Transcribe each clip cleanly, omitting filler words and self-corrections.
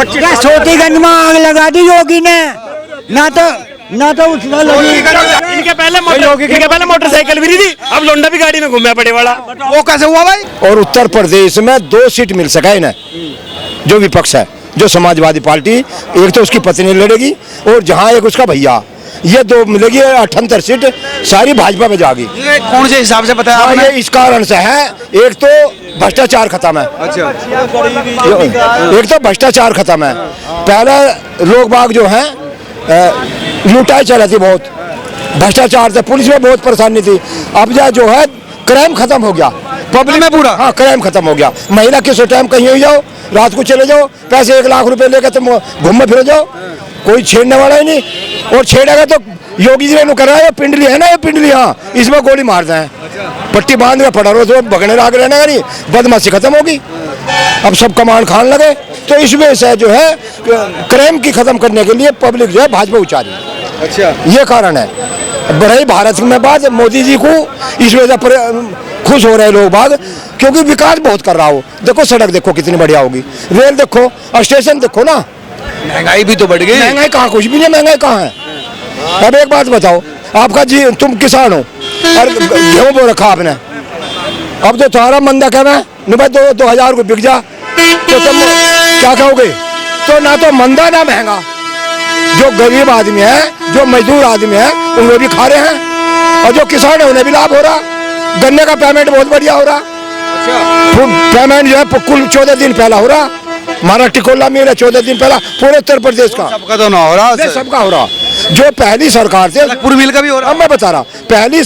छोटीगंज में आग लगा दी योगी ने, ना तो उसमें लगी। इनके पहले मोटरसाइकिल भी नहीं थी, अब लोंडा भी गाड़ी में घूमया पड़े वाला। वो कैसे हुआ भाई? और उत्तर प्रदेश में 2 सीट मिल सका इन्हें, जो विपक्ष है, जो समाजवादी पार्टी, एक तो उसकी पत्नी लड़ेगी और जहां एक उसका भैया, ये 2 मिलेगी। 78 सीट सारी भाजपा में जाएगी। कौन से हिसाब से बताया आपने? ये इस कारण से है, एक तो भ्रष्टाचार खत्म है। अच्छा, एक तो भ्रष्टाचार खत्म है। पहले लोग बाग जो हैं लूटाई चल रही थी बहुत, भ्रष्टाचार से पुलिस में बहुत परेशानी थी। अब जो है क्राइम खत्म हो गया पब्लिक में पूरा। हाँ, क्राइम खत्म हो गया। महिला किस टाइम कहीं हो जाओ, रात को चले जाओ, पैसे 1 लाख रुपए लेकर तुम घूमने फिर जाओ, कोई छेड़ने वाला ही नहीं। और छेड़ेगा तो योगी जी ने करा है, पिंडली है ना, ये पिंडली, हाँ, इसमें गोली मारते हैं। पट्टी बांध के पड़ा रहो तो भगने लाग रहना नहीं, बदमाशी खत्म होगी। अब सब कमान खान लगे, तो इस वजह से जो है क्राइम की खत्म करने के लिए पब्लिक जो है भाजपा उचारी। अच्छा, ये कारण है। बड़े भारत में बात मोदी जी को इस वजह पर खुश हो रहे लोग बाग, क्योंकि विकास बहुत कर रहा हो। देखो सड़क देखो कितनी बढ़िया होगी, रेल देखो, स्टेशन देखो ना। महंगाई भी तो बढ़ गई। महंगाई कहाँ, कुछ भी नहीं, महंगाई कहाँ है। अब एक बात बताओ, आपका जी, तुम किसान हो और गेहूं बो रखा आपने, अब तो तुम्हारा मंदा कहना है न भाई 2,000 को बिक जा, तो तुम क्या कहोगे? तो ना तो मंदा ना महंगा। जो गरीब आदमी है, जो मजदूर आदमी है, उन भी खा रहे हैं, और जो किसान है उन्हें भी लाभ हो रहा। गन्ने का पेमेंट बहुत बढ़िया हो रहा। अच्छा, पेमेंट जो है कुल 14 दिन पहला हो रहा। हमारा टिकोला मिल है 14 दिन पहला, पूरे उत्तर प्रदेश का। सबका तो ना हो रहा, सबका हो रहा। जो पहली सरकार से पूर्व मिल का भी हो रहा। अब मैं बता रहा, पहली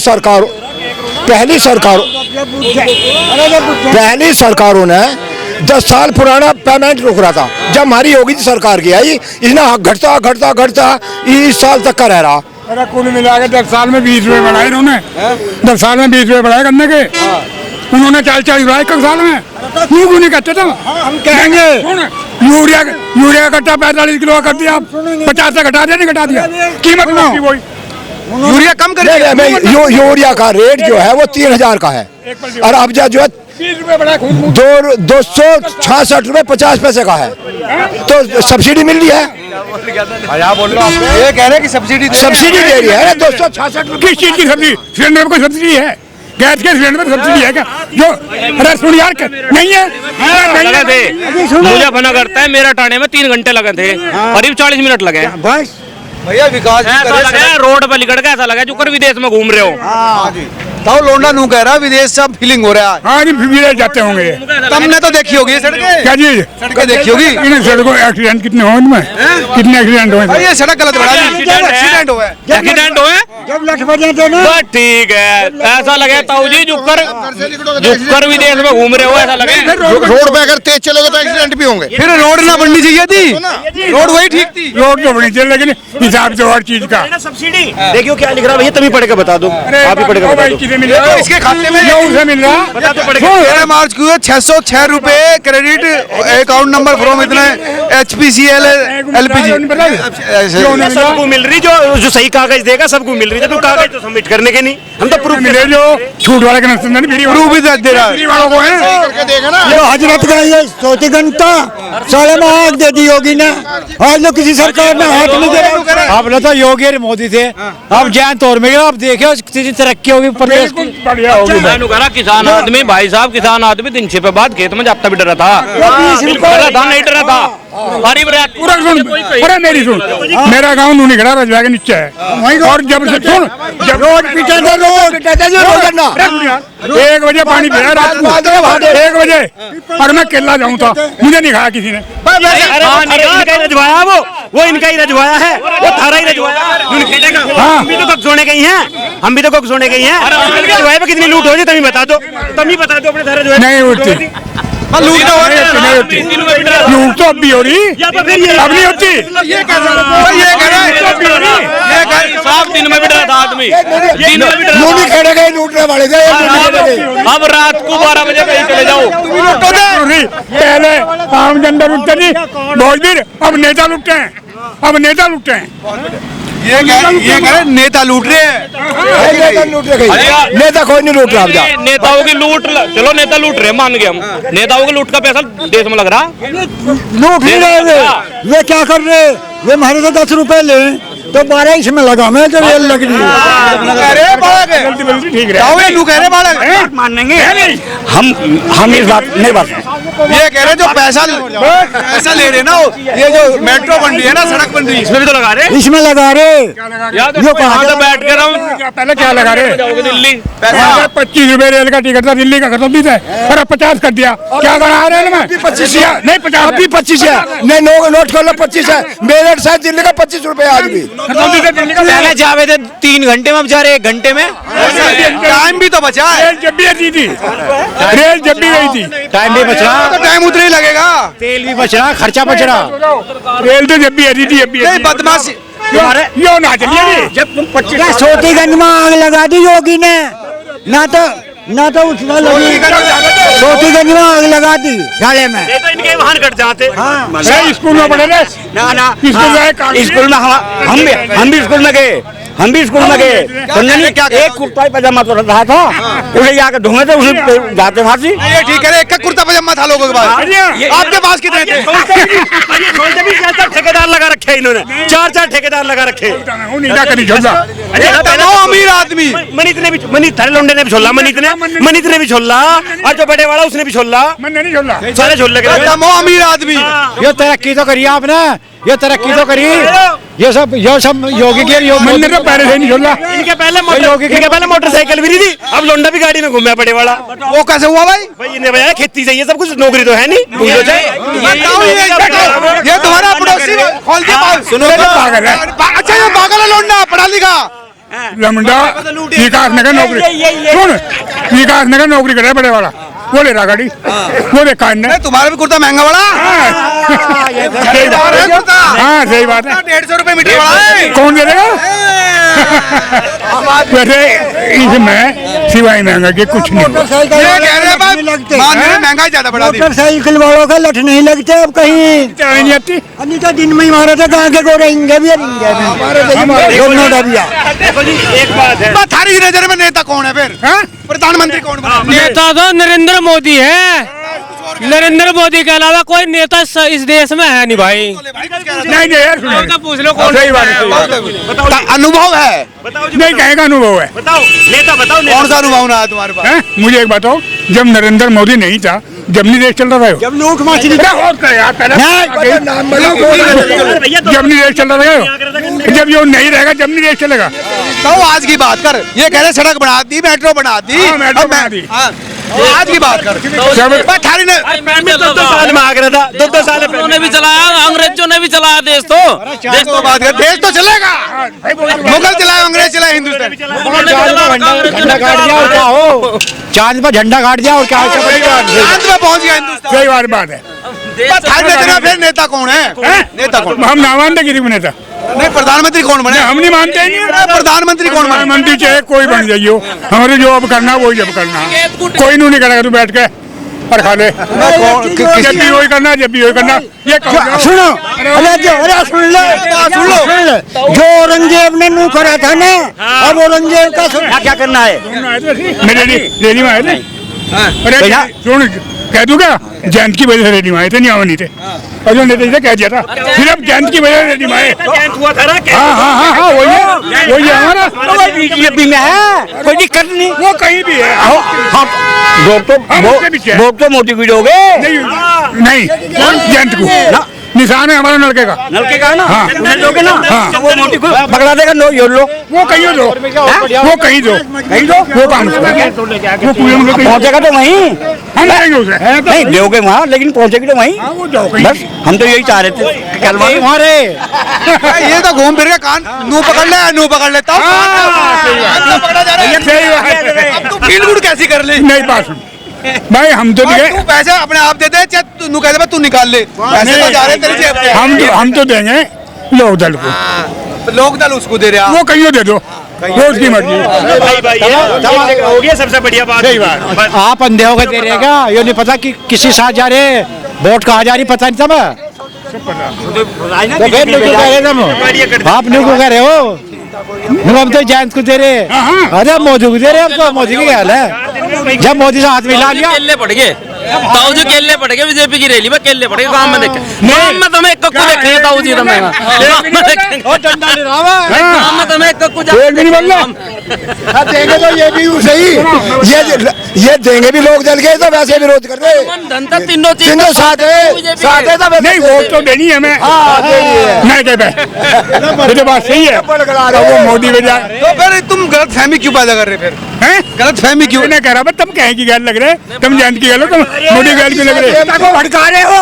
सरकारों ने 10 साल पुराना पेमेंट रोक रहा था। जब हमारी योगी सरकार की आई, इसने घटता इस साल तक का रह रहा। अरे कुल मिला के 10 साल में 20 रुपए बढ़ाए इन्होंने। 10 साल में 20 रुपए बढ़ाए गन्ने के, उन्होंने 40 बढ़ाए 1 साल में। क्यों नहीं कहते तुम? हम कहेंगे यूरिया का कट्टा 45 किलो कर दिया, 50 से घटा दिया, नहीं घटा दिया, कीमत में वही। यूरिया कम कर यूरिया का रेट जो है वो 3,000 का है, और अब जो है 20 रुपए बढ़ा 266 रुपए 50 पैसे का है। तो सब्सिडी मिल रही है। ये कह रहे हैं कि सब्सिडी दे रही है 266 रुपए। किस चीज की सब्सिडी? सिलेंडर में कोई सब्सिडी है? गैस के सिलेंडर में सब्सिडी है क्या? जो अरे सुन यार, नहीं है। मुझे बना करता है, मेरा टाने में 3 घंटे लगे थे, करीब 40 मिनट लगे। बस भैया विकास रोड पर लिकड़ के ऐसा लगा जो कर विदेश में घूम रहे हो। तो लोंडा नू कह रहा विदेश से फीलिंग हो रहा है। हाँ जी, विदेश जाते होंगे। तुमने तो देखी होगी सड़कें। क्या जी? सड़कें देखी होगी। इन सड़कों एक्सीडेंट कितने हुए इनमें? कितने एक्सीडेंट हुए? ये सड़क गलत बना दी। एक्सीडेंट हुए जब लठ बजे थे ना, बस ठीक है, ऐसा लगे ताऊ जी जुकर विदेश में घूम रहे हो, ऐसा लगे। रोड पे अगर तेज चलोगे तो एक्सीडेंट भी होंगे। फिर रोड ना बननी चाहिए थी, रोड वही ठीक थी। रोड तो बनी चाहिए, लेकिन हिसाब से और चीज का। सब्सिडी देखियो क्या लिख रहा है भैया, तुम ही पढ़ के बता दो, आप ही पढ़ के बता दो। किसे मिल रहा है? इसके खाते में उसे मिल रहा। बता दो पढ़ के। 13 मार्च को 606 रुपए क्रेडिट अकाउंट नंबर फ्रॉम इतना HPCL LPG सबको मिल रही, जो सही कागज देगा सबको मिल रही है। तो कागज तो सबमिट करने के नहीं, हम तो प्रूफ मिले जो छूट वाले के नस्ल प्रूफ भी दे रहा है। वालों को है। जो हजरत का ये छोटीगंज था, साले में आग दे दी योगी ने। आज लोग किसी सरकार ने हाथ नहीं दे। अब ना तो योगी और मोदी थे, अब जैन तौर में अब देखियो कितनी तरक्की होगी प्रदेश की। बढ़िया होगी। मैंने कहा किसान आदमी, भाई साहब किसान आदमी 3 छह पे बाद खेत में जाता भी डरा था, नहीं डरा था। पूरा सुन, अरे मेरी सुन, मेरा गाँव नूनी खड़ा रजवा के नीचे है, और जब से सुन, जब रोड पीछे से रोड 1 बजे पानी पिया रात को, 1 बजे, और मैं केला जाऊँ था, मुझे नहीं खाया किसी ने। रजवाया वो इनका ही रजवाया है, वो थारा ही रजवाया। हम भी तो कब सोने गई हैं, हम भी तो कब सोने गई हैं। रजवाए पे कितनी लूट हो जाए, तुम ही बता दो अपने थारा रजवाए। नहीं उठती लूट तो अब भी हो रही, अब नहीं होती। साफ दिन में भी डरा था आदमी, दिन में भी डरा था। खेड़े गए लूटने वाले थे। अब रात को 12 बजे कहीं चले जाओ। पहले आम जनता लुटते नहीं बहुत देर, अब नेता लुटते हैं, ये कह रहे नेता लूट रहे हैं। नेता लूट रहे कहीं। नेता कोई नहीं लूट रहा अब जा। नेताओं की लूट, चलो नेता लूट रहे मान गए हम, नेताओं की लूट का पैसा देश में लग रहा। लूट नहीं रहे वे क्या कर रहे, वे हमारे से 10 रुपए ले तो 12 इसमें लगा मैं तो रेल लग रही है। मानेंगे हम इस बात नहीं बात ये कह रहे जो पैसा ले रहे ना, ये जो मेट्रो बन रही है ना, सड़क बन रही है, इसमें भी तो लगा रहे, इसमें लगा रहे ये कहा बैठ कर हम पहले क्या लगा रहे, जाओगे दिल्ली, 25 रुपए रेल का टिकट था दिल्ली का, खत्म भी था और अब 50 कर दिया। क्या करा रेल में 25 नहीं 50 अभी 25 है, नहीं नोट कर लो 25 है। मेरठ से दिल्ली का 25 रुपए आज भी। खत्म भी था दिल्ली का। पहले जावे थे 3 घंटे में, अब जा रहे 1 घंटे में। टाइम भी तो बचा है। रेल जब भी आती थी, रेल जब भी गई थी, टाइम भी बच रहा, तो टाइम उतना ही लगेगा। तेल भी बच रहा, खर्चा बच रहा। रेल तो जब भी आती थी, जब भी नहीं बदमाशी यो ना चलिए जब तुम 25 क्या छोटीगंज में आग लगा दी योगी ने, ना तो उसने लगी, छोटीगंज में आग लगा दी झाड़े में। ये तो इनके वाहन कट जाते। स्कूल में पढ़े थे, ना स्कूल में हम भी स्कूल में गए, तो नहीं एक कुर्ता पजामा तो रहा था, उसे जाकर धोए थे, उसे जाते फांसी। ये ठीक है, एक का कुर्ता पजामा था लोगों के पास, आपके पास कितने थे? ठेकेदार लगा रखे हैं इन्होंने, 4 ठेकेदार लगा रखे। अमीर आदमी मनीत थारे लोंडे ने भी छोला, मनीत ने भी छोला, और जो बड़े वाला उसने भी छोला, सारे छोल लगे। अमीर आदमी ये तरक्की तो करी आपने, ये तरक्की तो करी, ये सब योगी के मैंने तो पहले से नहीं छोड़ा। इनके पहले मोटरसाइकिल भी नहीं थी, अब लोंडा भी गाड़ी में घूमे बड़े वाला। वो कैसे हुआ भाई? इन्हें बजाया खेती चाहिए, सब कुछ नौकरी तो है नहीं। ये तुम्हारा पड़ोसी खोल के सुनो, अच्छा ये पागल है लौंडा, पढ़ा लिखा लमंडा विकास नगर नौकरी, सुन विकास नगर नौकरी करे बड़े वाला, वो ले रहा गाड़ी, वो देखा इनने। तुम्हारा भी कुर्ता महंगा बड़ा। हाँ सही बात है, 150 रुपए मीटर बड़ा है। कौन दे देगा? वैसे इसमें सिवाय महंगा के कुछ नहीं। ये कह रहे हैं बात, मान रहे हैं महंगाई ज्यादा बढ़ा दी। मोटरसाइकिल वालों का लठ नहीं लगते अब कहीं, चलाई नहीं आती। अभी तो दिन में ही मारे थे, कहाँ के गोरे इंगे भी दोनों डबिया। एक बात है, थारी नजर में नेता कौन है फिर? प्रधानमंत्री कौन बना? नेता तो नरेंद्र मोदी है, नरेंद्र मोदी के अलावा कोई नेता इस देश में है नहीं भाई। नहीं यार सुनो, पूछ लो कौन सही बात है, अनुभव है, नहीं कहेगा अनुभव है। बताओ नेता, बताओ कौन सा अनुभव ना है तुम्हारे पास? मुझे एक बताओ, जब नरेंद्र मोदी नहीं था, जब नहीं देश चल रहा था, जब लूट मछली जब नहीं देश चल रहा था, जब ये नहीं रहेगा, जब नहीं देश चलेगा। तो आज की बात कर, ये कह रहे सड़क बना दी, मेट्रो बना दी, हाँ, मेट्रो बना दी। आज की बात कर। थारी ने 2 साल में आगरा था, 2 साल उन्होंने भी चलाया, अंग्रेजों ने भी चलाया देश तो। देश तो बात कर, देश तो चलेगा। मुगल चलाए, अंग्रेज चलाए, हिंदुस्तान झंडा गाड़ दिया और क्या हो, चांद पर झंडा गाड़ दिया और क्या हो, चांद में पहुंच गया हिंदुस्तान। सही बात है। थारी नजर में फिर नेता कौन है? नेता कौन? हम ना मानते किसी को नेता, नहीं प्रधानमंत्री कौन बने? हम नहीं मानते ही नहीं। प्रधानमंत्री कौन बने? प्रधानमंत्री चाहे कोई बन जाइयो, हमारे जो अब करना वही जब करना, कोई नहीं करेगा, तू बैठ के और खा ले, जब भी वही करना, जब भी वही करना। ये सुनो, अरे सुन लो, जो औरंगजेब ने नू करा था ना, अब औरंगजेब का क्या करना है? मेरे रेडी में आए थे, अरे सुन कह दूं क्या, जयंत की वजह से रेडी में आए थे, नहीं आवा नहीं थे, और जो नेता कह दिया था, सिर्फ जयंत की वजह से रेडी में आए। हुआ था ना, हाँ वही है हमारा, बीजेपी में है, कोई दिक्कत नहीं, वो कहीं भी है। वोट तो मोदी को दोगे? नहीं जयंत को निशान है हमारा नलके का, है ना, हाँ दोगे ना, हाँ वो मोदी को पकड़ा देगा, नो योर लो, वो कहीं दो, वो कहीं दो, वो काम वो पूरे पहुंचेगा तो वहीं, हम देंगे उसे, नहीं दोगे वहाँ, लेकिन पहुंचेगी तो वहीं। वो जाओ बस हम तो यही चाह रहे थे, कल हमारे ये तो घूम फिर के कान नू पकड़ लेता हूँ। अब तू फील गुड कैसी कर ले? नहीं पास भाई, हम तो तू पैसे अपने आप दे दे, चाहे तू कह दे तू निकाल ले, पैसे तो जा रहे तेरी जेब से। हम तो देंगे लोक दल को, लोक दल उसको दे रहा, वो कहीं दे दो, वो उसकी मर्जी। भाई हो गया, सबसे बढ़िया बात। सही बात। आप अंधे होकर दे रहेगा, ये नहीं पता कि किसी साथ जा रहे, वोट कहाँ जा रही पता नहीं, सब तो फिर न्यू क्यों कह रहे तुम? आप न्यू क्यों कह रहे हो? न्यू अब तो जैंस को दे रहे, अरे मोदी को दे रहे, अब तो मोदी की क्या हाल है? जब मोदी से हाथ मिला लिया केले पड़ गए ताऊ जी, केले पड़ गए बीजेपी की रैली में, केले पड़ गए गांव में देखे, गांव में तुम्हें एक कक्कू देखेंगे ताऊ जी, तुम्हें गांव में देखेंगे, गांव में तुम्हें एक कक्कू देंगे तो ये भी सही, ये देंगे भी लोग जल गए तो वैसे विरोध कर रहे, धनता तीनों तीनों साथ है तो नहीं वोट तो देनी है मैं, मैं कहता ये बात सही है, वो मोदी वजह। तो फिर तुम गलत फहमी क्यों पैदा कर रहे फिर? गलत फहमी क्यों? मैं कह रहा तुम कहीं की गैर लग रहे, तुम जयंत की गल, तुम मोदी गैर क्यों लग रहे? जनता को भड़का रहे हो,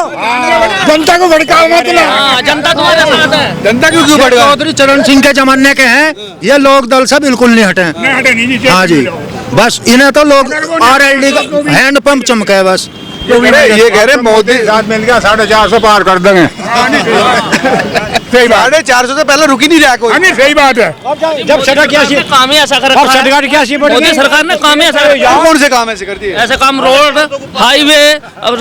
जनता को भड़काओ मत ना। जनता तुम्हारे साथ है। जनता क्यों भड़का? चौधरी चरण सिंह के जमाने के हैं, ये लोक दल से बिल्कुल नहीं हटे। नहीं हटे नहीं जी। हाँ जी, बस इन्हें तो लोग RLD का हैंड पंप चमका है बस। ये कह रहे मोदी साथ मिल गया 450 पार कर देंगे। सही बात है, 450 से पहले रुक ही नहीं रहा कोई। नहीं सही बात है। जब सड़क काम ही ऐसा कर रखा है मोदी सरकार ने, काम ही ऐसा कर रखा है। कौन से काम ऐसे करती है? ऐसे काम रोड, हाईवे,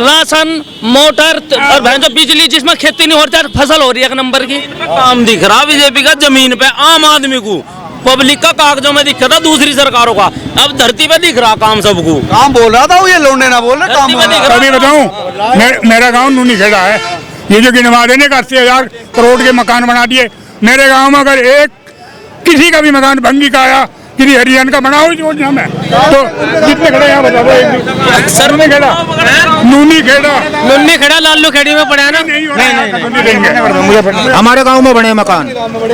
राशन, मोटर और भैंसो बिजली, जिसमें खेती नहीं होती फसल हो रही है एक नंबर की। काम दिख रहा बीजेपी का जमीन पे आम आदमी को, पब्लिक का कागजों में दिख रहा था दूसरी सरकारों का, अब धरती पे दिख रहा काम सबको। काम बोल रहा था वो, ये लौंडे ना बोल रहे काम। अभी बताऊं, मेरा गांव नूनी खेड़ा है, ये जो गिनवा देने का 80,000 करोड़ के मकान बना दिए। मेरे गांव में अगर एक किसी का भी मकान भंगी का आया, किसी हरियाण का बना हो योजना में, तो कितने खड़े यहाँ बताओ? सर में खेड़ा, नूनी खेड़ा लालू खेड़ी में पड़ा है ना। नहीं हमारे गांव में बने मकान,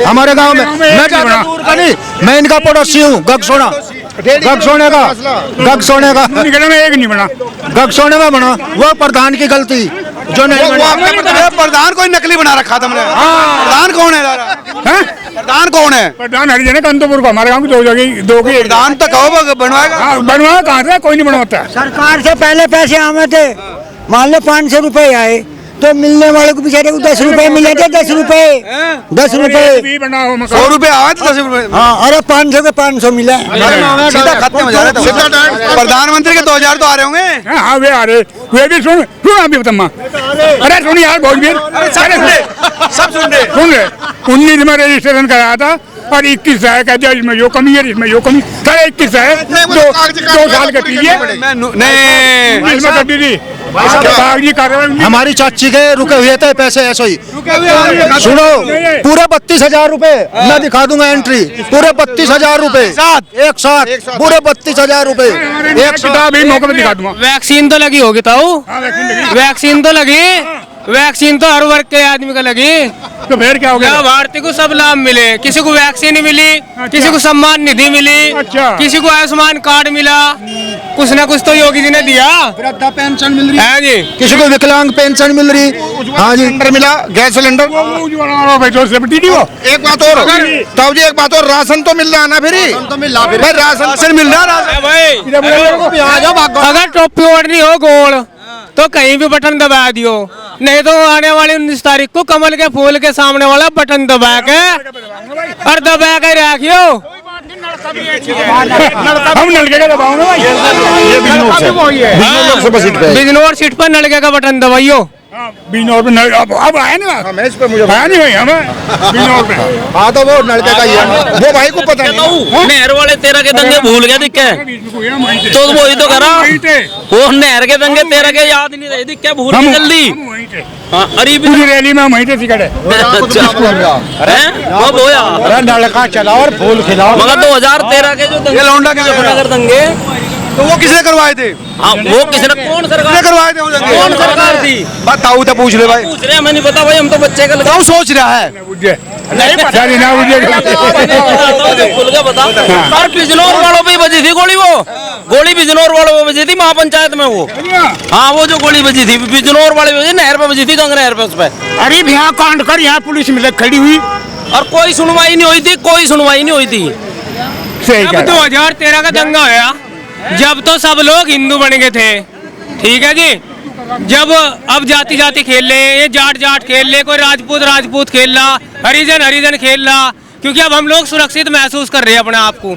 हमारे गांव में मैं ज्यादा दूर का नहीं, मैं इनका पड़ोसी हूँ। गगसोना का में एक नहीं बना, गगसोने में बना, वो प्रधान की गलती जो नहीं बना। प्रधान कोई नकली बना रखा तुमने। प्रधान कौन है? प्रधान कौन है? प्रधान हरिजन कांतोपुर का, हमारे गाँव की दो की प्रधान तो कहो बनवाएगा। बनवाया कहाँ से? कोई नहीं बनवाता। सरकार से पहले पैसे आए थे, मान लो 500 रुपए आए तो मिलने वाले को बेचारे को 10 रुपए मिले थे, 10 रुपए 100 रुपए आए थे, 10 रुपए। हाँ, अरे 500 के 500 मिले, सीधा खत्म हो जा रहा है। प्रधानमंत्री के 2000 तो आ रहे होंगे। हाँ वे आ रहे, वे भी सुन अभी बतम्मा, अरे सुन यार भोजवीर, सब सुन रहे 19 में रजिस्ट्रेशन कराया था और 21 है, कहते हैं इसमें यो कमी है, इसमें यो कमी, सारे 21 है, 2 साल के पीछे हमारी चाची के रुके हुए थे पैसे ऐसे ही। सुनो, पूरे 32,000 रुपए मैं दिखा दूंगा एंट्री, पूरे 32,000 रुपए एक साथ, पूरे 32,000 रुपए एक साथ। मौके पे दिखा दूंगा। वैक्सीन तो लगी होगी ताऊ, वैक्सीन तो लगी, वैक्सीन तो हर वर्ग के आदमी को लगी, तो फिर क्या हो गया? भारतीय को सब लाभ मिले, किसी को वैक्सीन मिली, किसी को सम्मान निधि मिली, किसी को आयुष्मान कार्ड मिला, कुछ ना कुछ तो योगी जी ने दिया। वृद्धा पेंशन मिल रही है जी, किसी को विकलांग पेंशन मिल रही। हाँ जी, मिला, गैस सिलेंडर। एक बात और ताऊ जी, एक बात और, राशन तो मिल रहा है ना? फिर राशन मिल रहा है। अगर टोपी ओढ़नी हो गोल तो कहीं भी बटन दबा दियो, नहीं तो आने वाली 19 तारीख को कमल के फूल के सामने वाला बटन दबा के और दबा के रखियो। हम नलके का दबाओगे भाई, बिजनौर सीट पर नलके का बटन दबाइयो। बिजनौर पे अब आया नहीं, आया नहीं भाई हमें बिजनौर पे। हाँ तो वो नलके का ही है, वो भाई को पता नहीं। नहर वाले 13 के दंगे भूल गया दिक्के, तो वही तो करा, वो नहर के दंगे 13 के याद नहीं रहे, दिक्के भूल गए जल्दी। अरे पूरी रैली में वहीं से सिकड़े। अरे नलका चलाओ और फूल खिलाओ। मगर 2013 के जो दंगे लौंडा के दंगे, तो वो किसने करवाए थे? हाँ वो किसने, कौन सरकार करवाए थे वो दंगे? कौन सरकार थी? बताओ तो पूछ ले भाई। पूछ रहे, हमें नहीं पता भाई, हम तो बच्चे का तो सोच रहा है। नहीं पता नहीं ना मुझे। खुल के बता। और बिजनौर वालों पे बजी थी गोली, वो गोली बिजनौर वालों पे बजी थी महापंचायत में वो। हाँ वो जो गोली बजी थी बिजनौर वाले बजी, नहर पे बजी थी, गंग नहर पे, उस पे। अरे यहाँ कांड कर, यहाँ पुलिस मिले खड़ी हुई और कोई सुनवाई नहीं हुई थी, कोई सुनवाई नहीं हुई थी। जब 2013 का दंगा होया, जब तो सब लोग हिंदू बन गए थे, ठीक है जी। जब अब जाति जाति खेल ले, ये जाट जाट खेल ले, कोई राजपूत राजपूत खेल रहा, हरिजन हरिजन खेल रहा, क्योंकि अब हम लोग सुरक्षित महसूस कर रहे हैं अपने आप को।